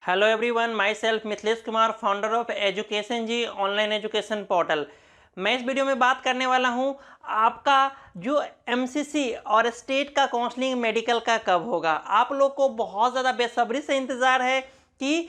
Hello everyone, myself Mithilesh Kumar, founder of education G online education portal. मैं इस video में बात करने वाला हूं आपका जो एमसीसी और स्टेट का काउंसलिंग मेडिकल का कब होगा। आप लोग को बहुत ज़्यादा बेसब्री से इंतज़ार है कि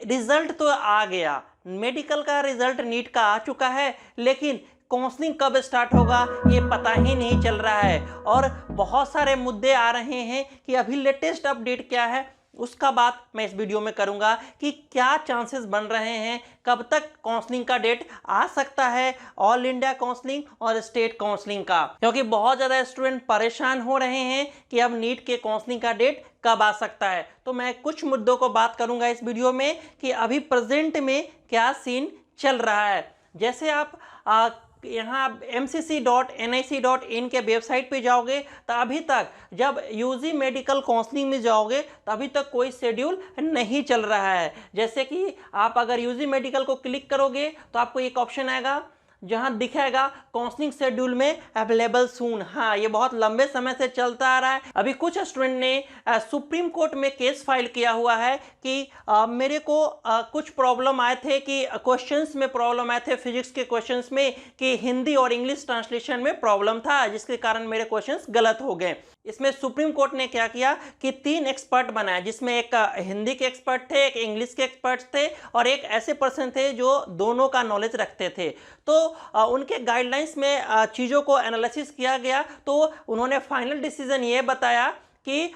रिज़ल्ट तो आ गया, मेडिकल का रिज़ल्ट नीट का आ चुका है, लेकिन काउंसलिंग कब स्टार्ट होगा ये पता ही नहीं चल रहा है। और बहुत सारे मुद्दे आ रहे हैं कि अभी लेटेस्ट अपडेट क्या है, उसका बात मैं इस वीडियो में करूंगा कि क्या चांसेस बन रहे हैं, कब तक काउंसलिंग का डेट आ सकता है, ऑल इंडिया काउंसलिंग और स्टेट काउंसलिंग का। क्योंकि बहुत ज़्यादा स्टूडेंट परेशान हो रहे हैं कि अब नीट के काउंसलिंग का डेट कब आ सकता है। तो मैं कुछ मुद्दों को बात करूंगा इस वीडियो में कि अभी प्रेजेंट में क्या सीन चल रहा है। जैसे आप यहाँ mcc.nic.in के वेबसाइट पे जाओगे तो अभी तक जब यूजी मेडिकल काउंसलिंग में जाओगे तो अभी तक कोई शेड्यूल नहीं चल रहा है। जैसे कि आप अगर यूजी मेडिकल को क्लिक करोगे तो आपको एक ऑप्शन आएगा जहां दिखेगा काउंसलिंग शेड्यूल में अवेलेबल सून। हाँ, ये बहुत लंबे समय से चलता आ रहा है। अभी कुछ स्टूडेंट ने सुप्रीम कोर्ट में केस फाइल किया हुआ है कि मेरे को कुछ प्रॉब्लम आए थे कि क्वेश्चंस में प्रॉब्लम आए थे, फिजिक्स के क्वेश्चंस में कि हिंदी और इंग्लिश ट्रांसलेशन में प्रॉब्लम था, जिसके कारण मेरे क्वेश्चंस गलत हो गए। इसमें सुप्रीम कोर्ट ने क्या किया कि 3 एक्सपर्ट बनाए, जिसमें एक हिंदी के एक्सपर्ट थे, एक इंग्लिश के एक्सपर्ट थे और एक ऐसे पर्सन थे जो दोनों का नॉलेज रखते थे। तो उनके गाइडलाइंस में चीज़ों को एनालिसिस किया गया, तो उन्होंने फाइनल डिसीजन ये बताया कि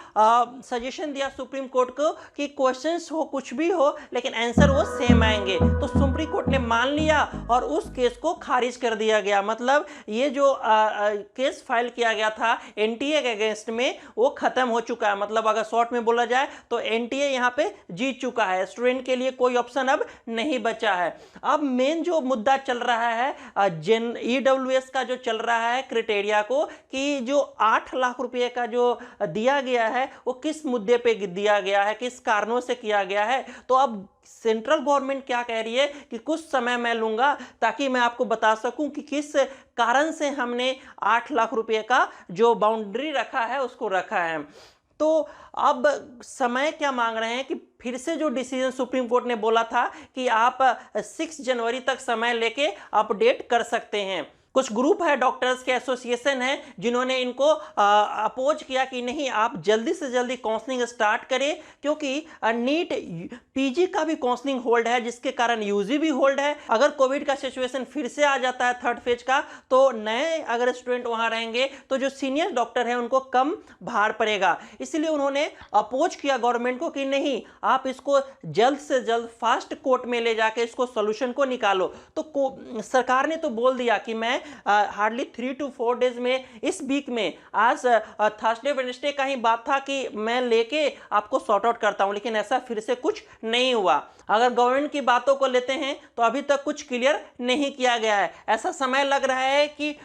सजेशन दिया सुप्रीम कोर्ट को कि क्वेश्चंस हो कुछ भी हो लेकिन आंसर वो सेम आएंगे। तो सुप्रीम कोर्ट ने मान लिया और उस केस को खारिज कर दिया गया। मतलब ये जो केस फाइल किया गया था एनटीए के अगेंस्ट में, वो खत्म हो चुका है। मतलब अगर शॉर्ट में बोला जाए तो एनटीए यहाँ पे जीत चुका है, स्टूडेंट के लिए कोई ऑप्शन अब नहीं बचा है। अब मेन जो मुद्दा चल रहा है ईडब्ल्यूएस का, जो चल रहा है क्राइटेरिया को कि जो 8 लाख रुपए का जो दिया गया है वो किस मुद्दे पे दिया गया है, किस कारणों से किया गया है। तो अब सेंट्रल गवर्नमेंट क्या कह रही है कि कुछ समय मैं लूंगा ताकि मैं आपको बता सकूं कि किस कारण से हमने 8 लाख रुपए का जो बाउंड्री रखा है उसको रखा है। तो अब समय क्या मांग रहे हैं कि फिर से जो डिसीजन सुप्रीम कोर्ट ने बोला था कि आप 6 जनवरी तक समय लेके अपडेट कर सकते हैं। कुछ ग्रुप है, डॉक्टर्स के एसोसिएशन है, जिन्होंने इनको अपोज किया कि नहीं, आप जल्दी से जल्दी काउंसलिंग स्टार्ट करें, क्योंकि नीट पीजी का भी काउंसलिंग होल्ड है, जिसके कारण यूजी भी होल्ड है। अगर कोविड का सिचुएशन फिर से आ जाता है थर्ड फेज का, तो नए अगर स्टूडेंट वहां रहेंगे तो जो सीनियर डॉक्टर है उनको कम भार पड़ेगा। इसलिए उन्होंने अपोज किया गवर्नमेंट को कि नहीं, आप इसको जल्द से जल्द फास्ट कोर्ट में ले जाके इसको सोल्यूशन को निकालो। तो सरकार ने तो बोल दिया कि मैं हार्डली 3 to 4 डेज में, इस वीक में, आज थर्सडे वेडनेसडे का ही बात था कि मैं लेके आपको सॉर्ट आउट करता हूं, लेकिन ऐसा फिर से कुछ नहीं हुआ। अगर गवर्नमेंट की बातों को लेते हैं तो अभी तक कुछ क्लियर नहीं किया गया है। ऐसा समय लग रहा है कि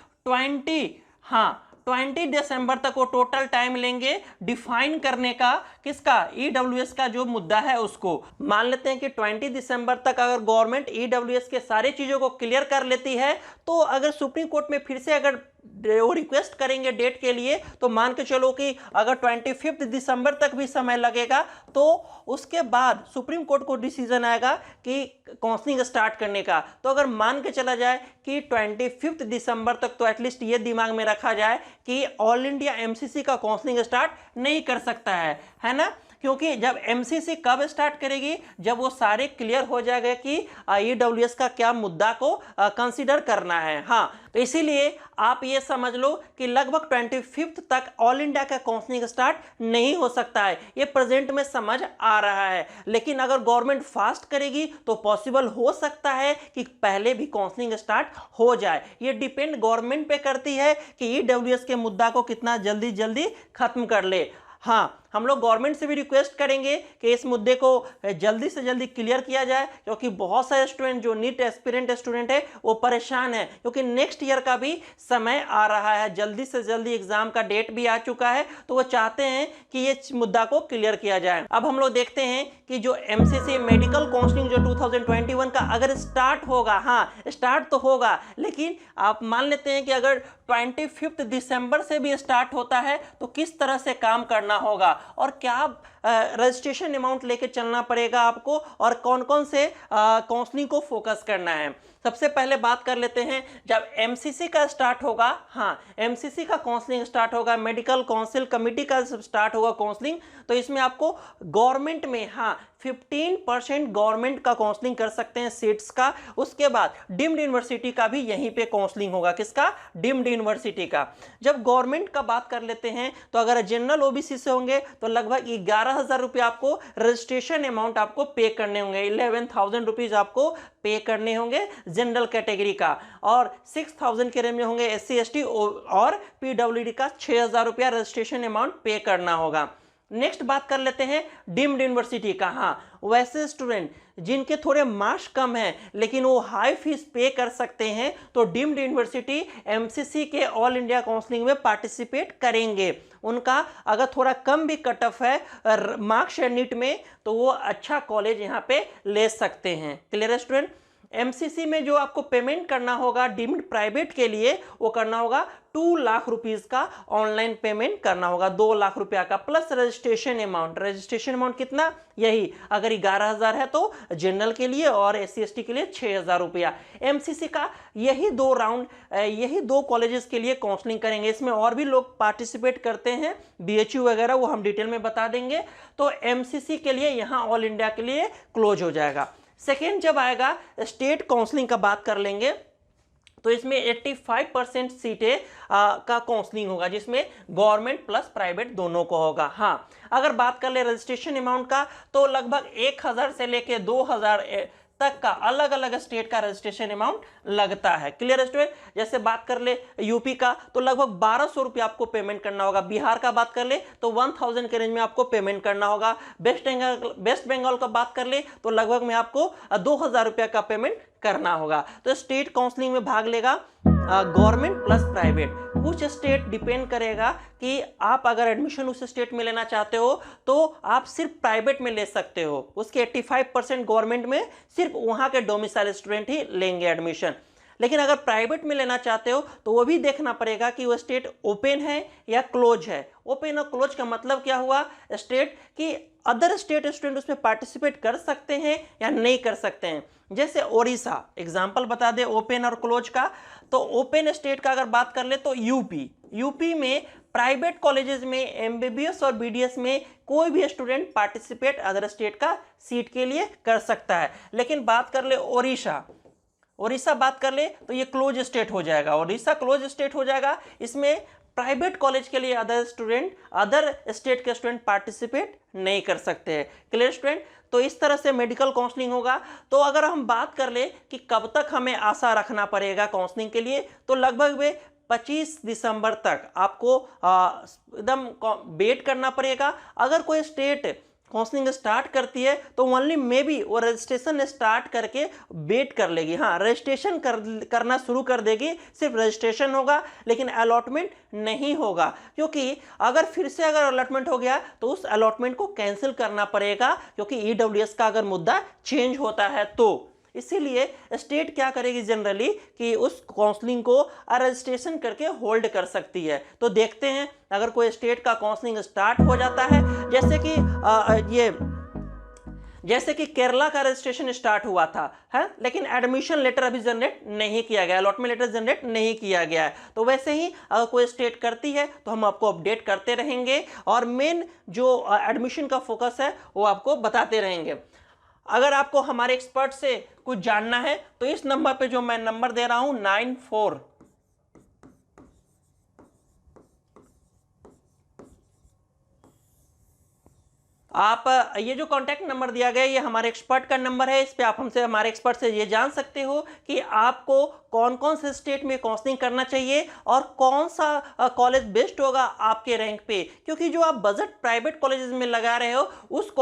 20 दिसंबर तक वो टोटल टाइम लेंगे डिफाइन करने का, किसका, ईडब्ल्यूएस का जो मुद्दा है उसको। मान लेते हैं कि 20 दिसंबर तक अगर गवर्नमेंट ईडब्ल्यूएस के सारे चीजों को क्लियर कर लेती है, तो अगर सुप्रीम कोर्ट में फिर से अगर वो रिक्वेस्ट करेंगे डेट के लिए, तो मान के चलो कि अगर 25 दिसंबर तक भी समय लगेगा, तो उसके बाद सुप्रीम कोर्ट को डिसीजन आएगा कि काउंसलिंग स्टार्ट करने का। तो अगर मान के चला जाए कि 25 दिसंबर तक, तो एटलीस्ट ये दिमाग में रखा जाए कि ऑल इंडिया एमसीसी का काउंसलिंग स्टार्ट नहीं कर सकता है ना। क्योंकि जब एमसीसी कब स्टार्ट करेगी, जब वो सारे क्लियर हो जाएगा कि ईडब्ल्यूएस का क्या मुद्दा को कंसीडर करना है। हाँ, तो इसीलिए आप ये समझ लो कि लगभग 25 तक ऑल इंडिया का काउंसलिंग स्टार्ट नहीं हो सकता है, ये प्रेजेंट में समझ आ रहा है। लेकिन अगर गवर्नमेंट फास्ट करेगी तो पॉसिबल हो सकता है कि पहले भी काउंसलिंग स्टार्ट हो जाए। ये डिपेंड गवर्नमेंट पे करती है कि ईडब्ल्यूएस के मुद्दा को कितना जल्दी जल्दी खत्म कर ले। हाँ, हम लोग गवर्नमेंट से भी रिक्वेस्ट करेंगे कि इस मुद्दे को जल्दी से जल्दी क्लियर किया जाए, क्योंकि बहुत सारे स्टूडेंट जो नीट एस्पिरेंट स्टूडेंट है वो परेशान है, क्योंकि नेक्स्ट ईयर का भी समय आ रहा है, जल्दी से जल्दी एग्जाम का डेट भी आ चुका है, तो वो चाहते हैं कि ये मुद्दा को क्लियर किया जाए। अब हम लोग देखते हैं कि जो एमसीसी मेडिकल काउंसलिंग जो 2021 का अगर स्टार्ट होगा, हाँ स्टार्ट तो होगा, लेकिन आप मान लेते हैं कि अगर 25 दिसंबर से भी स्टार्ट होता है तो किस तरह से काम करना होगा और क्या रजिस्ट्रेशन अमाउंट लेके चलना पड़ेगा आपको और कौन कौन से काउंसलिंग को फोकस करना है। सबसे पहले बात कर लेते हैं, जब एमसीसी का स्टार्ट होगा, हाँ एमसीसी का काउंसलिंग स्टार्ट होगा, मेडिकल काउंसिल कमेटी का स्टार्ट होगा काउंसलिंग, तो इसमें आपको गवर्नमेंट में, हाँ 15% गवर्नमेंट का काउंसलिंग कर सकते हैं सीट्स का। उसके बाद डीम्ड यूनिवर्सिटी का भी यहीं पे काउंसलिंग होगा, किसका, डीम्ड यूनिवर्सिटी का। जब गवर्नमेंट का बात कर लेते हैं तो अगर जनरल ओबीसी से होंगे तो लगभग 11,000 रुपये आपको रजिस्ट्रेशन अमाउंट आपको पे करने होंगे, 11,000 रुपीज आपको पे करने होंगे जनरल कैटेगरी का, और 6,000 के रेंज में होंगे एससी एसटी और पीडब्ल्यूडी का 6,000 रुपया रजिस्ट्रेशन अमाउंट पे करना होगा। नेक्स्ट बात कर लेते हैं डीम्ड यूनिवर्सिटी का। हाँ वैसे स्टूडेंट जिनके थोड़े मार्क्स कम हैं लेकिन वो हाई फीस पे कर सकते हैं तो डीम्ड यूनिवर्सिटी एमसीसी के ऑल इंडिया काउंसलिंग में पार्टिसिपेट करेंगे। उनका अगर थोड़ा कम भी कट ऑफ है मार्क्स या नीट में तो वो अच्छा कॉलेज यहाँ पे ले सकते हैं। क्लियर है स्टूडेंट। एमसीसी में जो आपको पेमेंट करना होगा डीम्ड प्राइवेट के लिए वो करना होगा 2 लाख रुपीस का ऑनलाइन पेमेंट करना होगा, 2 लाख रुपया का plus registration amount. Registration amount कितना, यही अगर 11,000 है तो जनरल के लिए और एससी एसटी के लिए 6,000 रुपया। एमसीसी का यही 2 राउंड, यही 2 कॉलेजेस के लिए काउंसलिंग करेंगे। इसमें और भी लोग पार्टिसिपेट करते हैं, बीएचयू वगैरह, वो हम डिटेल में बता देंगे। तो एमसीसी के लिए यहाँ ऑल इंडिया के लिए क्लोज हो जाएगा। सेकेंड जब आएगा स्टेट काउंसलिंग का बात कर लेंगे तो इसमें 85% सीटें का काउंसलिंग होगा जिसमें गवर्नमेंट प्लस प्राइवेट दोनों को होगा। हाँ अगर बात कर ले रजिस्ट्रेशन अमाउंट का तो लगभग 1,000 से लेके 2,000 तक का अलग अलग स्टेट का रजिस्ट्रेशन अमाउंट लगता है। Clear student. जैसे बात कर ले यूपी का तो लगभग 1,200 रुपया आपको पेमेंट करना होगा। बिहार का बात कर ले तो 1,000 के रेंज में आपको पेमेंट करना होगा। वेस्ट बंगाल का बात कर ले तो लगभग में आपको 2,000 रुपया का पेमेंट करना होगा। तो स्टेट काउंसलिंग में भाग लेगा गवर्नमेंट प्लस प्राइवेट। कुछ स्टेट डिपेंड करेगा कि आप अगर एडमिशन उस स्टेट में लेना चाहते हो तो आप सिर्फ प्राइवेट में ले सकते हो, उसके 85% गवर्नमेंट में सिर्फ वहां के डोमिसाइल स्टूडेंट ही लेंगे एडमिशन। लेकिन अगर प्राइवेट में लेना चाहते हो तो वो भी देखना पड़ेगा कि वो स्टेट ओपन है या क्लोज है। ओपन और क्लोज का मतलब क्या हुआ, स्टेट की अदर स्टेट स्टूडेंट उसमें पार्टिसिपेट कर सकते हैं या नहीं कर सकते हैं। जैसे ओडिशा एग्जांपल बता दे ओपन और क्लोज का, तो ओपन स्टेट का अगर बात कर ले तो यूपी में प्राइवेट कॉलेजेस में एमबीबीएस और बीडीएस में कोई भी स्टूडेंट पार्टिसिपेट अदर स्टेट का सीट के लिए कर सकता है। लेकिन बात कर ले ओडिशा बात कर ले तो ये क्लोज स्टेट हो जाएगा, ओडिशा क्लोज स्टेट हो जाएगा। इसमें प्राइवेट कॉलेज के लिए अदर स्टेट के स्टूडेंट पार्टिसिपेट नहीं कर सकते हैं। Clear student. तो इस तरह से मेडिकल काउंसलिंग होगा। तो अगर हम बात कर ले कि कब तक हमें आशा रखना पड़ेगा काउंसलिंग के लिए, तो लगभग वे 25 दिसंबर तक आपको एकदम वेट करना पड़ेगा। अगर कोई स्टेट काउंसलिंग स्टार्ट करती है तो ओनली मे बी वो रजिस्ट्रेशन स्टार्ट करके वेट कर लेगी। हाँ रजिस्ट्रेशन करना शुरू कर देगी, सिर्फ रजिस्ट्रेशन होगा लेकिन अलॉटमेंट नहीं होगा, क्योंकि अगर फिर से अगर अलॉटमेंट हो गया तो उस अलॉटमेंट को कैंसिल करना पड़ेगा, क्योंकि ईडब्ल्यूएस का अगर मुद्दा चेंज होता है तो। इसीलिए स्टेट क्या करेगी जनरली कि उस काउंसलिंग को रजिस्ट्रेशन करके होल्ड कर सकती है। तो देखते हैं अगर कोई स्टेट का काउंसलिंग स्टार्ट हो जाता है, जैसे कि केरला का रजिस्ट्रेशन स्टार्ट हुआ था है, लेकिन एडमिशन लेटर अभी जनरेट नहीं किया गया, अलॉटमेंट लेटर जनरेट नहीं किया गया है। तो वैसे ही अगर कोई स्टेट करती है तो हम आपको अपडेट करते रहेंगे और मेन जो एडमिशन का फोकस है वो आपको बताते रहेंगे। अगर आपको हमारे एक्सपर्ट से कुछ जानना है तो इस नंबर पे जो मैं नंबर दे रहा हूं 94 आप ये जो कॉन्टैक्ट नंबर दिया गया ये हमारे एक्सपर्ट का नंबर है। इस पे आप हमसे हमारे एक्सपर्ट से ये जान सकते हो कि आपको कौन कौन से स्टेट में काउंसलिंग करना चाहिए और कौन सा कॉलेज बेस्ट होगा आपके रैंक पे, क्योंकि जो आप बजट प्राइवेट कॉलेजेस में लगा रहे हो उस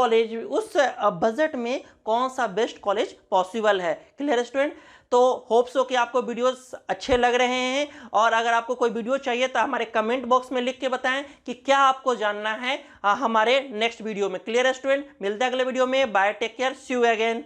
बजट में कौन सा बेस्ट कॉलेज पॉसिबल है। Clear student. तो होप्स हो कि आपको वीडियोस अच्छे लग रहे हैं, और अगर आपको कोई वीडियो चाहिए तो हमारे कमेंट बॉक्स में लिख के बताएं कि क्या आपको जानना है हमारे नेक्स्ट वीडियो में। क्लियर है स्टूडेंट। मिलते हैं अगले वीडियो में। Bye, take care, see you again.